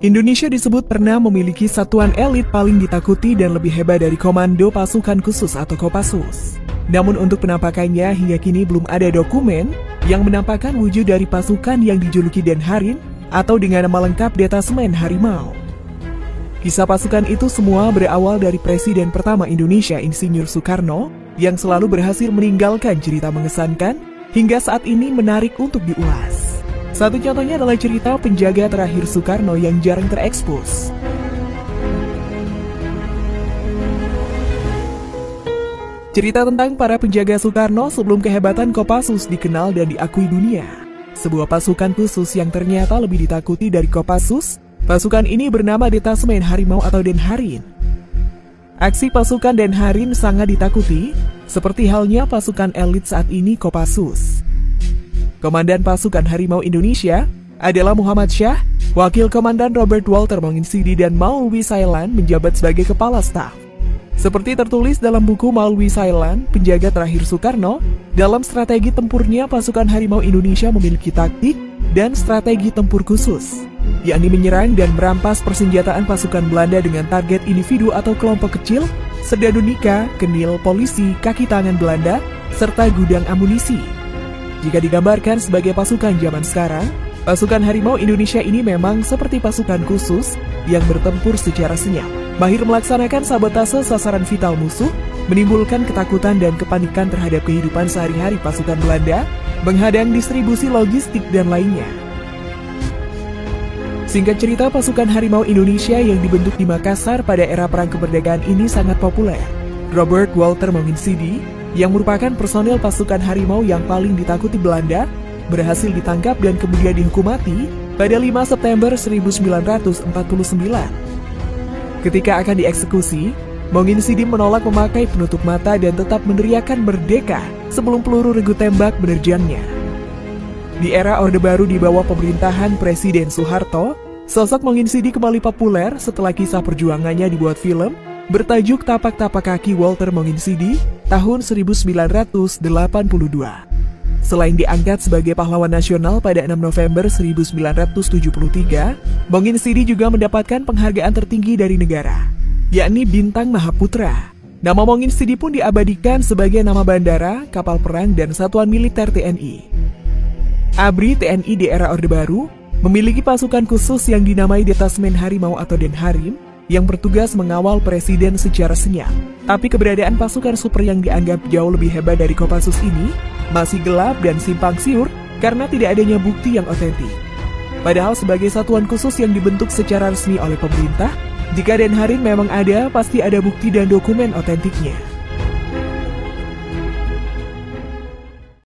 Indonesia disebut pernah memiliki satuan elit paling ditakuti dan lebih hebat dari Komando Pasukan Khusus atau Kopassus. Namun untuk penampakannya hingga kini belum ada dokumen yang menampakkan wujud dari pasukan yang dijuluki Denharin atau dengan nama lengkap Detasemen Harimau. Kisah pasukan itu semua berawal dari Presiden pertama Indonesia Insinyur Soekarno yang selalu berhasil meninggalkan cerita mengesankan hingga saat ini menarik untuk diulas. Satu contohnya adalah cerita penjaga terakhir Soekarno yang jarang terekspos. Cerita tentang para penjaga Soekarno sebelum kehebatan Kopassus dikenal dan diakui dunia. Sebuah pasukan khusus yang ternyata lebih ditakuti dari Kopassus, pasukan ini bernama Detasemen Harimau atau Denharin. Aksi pasukan Denharin sangat ditakuti, seperti halnya pasukan elit saat ini Kopassus. Komandan pasukan Harimau Indonesia adalah Muhammad Syah, Wakil Komandan Robert Walter Monginsidi dan Maulwi Sailan menjabat sebagai kepala staf. Seperti tertulis dalam buku Maulwi Sailan, penjaga terakhir Soekarno, dalam strategi tempurnya pasukan Harimau Indonesia memiliki taktik dan strategi tempur khusus, yakni menyerang dan merampas persenjataan pasukan Belanda dengan target individu atau kelompok kecil, sedadunika, kenil, polisi, kaki tangan Belanda, serta gudang amunisi. Jika digambarkan sebagai pasukan zaman sekarang, pasukan Harimau Indonesia ini memang seperti pasukan khusus yang bertempur secara senyap, mahir melaksanakan sabotase sasaran vital musuh, menimbulkan ketakutan dan kepanikan terhadap kehidupan sehari-hari pasukan Belanda, menghadang distribusi logistik dan lainnya. Singkat cerita, pasukan Harimau Indonesia yang dibentuk di Makassar pada era Perang Kemerdekaan ini sangat populer. Robert Walter Monginsidi, yang merupakan personel pasukan Harimau yang paling ditakuti Belanda, berhasil ditangkap dan kemudian dihukum mati pada 5 September 1949. Ketika akan dieksekusi, Monginsidi menolak memakai penutup mata dan tetap meneriakkan merdeka sebelum peluru regu tembak menerjangnya. Di era Orde Baru di bawah pemerintahan Presiden Soeharto, sosok Monginsidi kembali populer setelah kisah perjuangannya dibuat film bertajuk Tapak-Tapak Kaki Walter Monginsidi tahun 1982. Selain diangkat sebagai pahlawan nasional pada 6 November 1973, Monginsidi juga mendapatkan penghargaan tertinggi dari negara, yakni Bintang Mahaputra. Nama Monginsidi pun diabadikan sebagai nama bandara, kapal perang, dan satuan militer TNI. ABRI TNI di era Orde Baru memiliki pasukan khusus yang dinamai Detasemen Harimau atau Denharin yang bertugas mengawal presiden secara senyap. Tapi keberadaan pasukan super yang dianggap jauh lebih hebat dari Kopassus ini masih gelap dan simpang siur karena tidak adanya bukti yang otentik. Padahal sebagai satuan khusus yang dibentuk secara resmi oleh pemerintah, jika Denharin memang ada, pasti ada bukti dan dokumen otentiknya.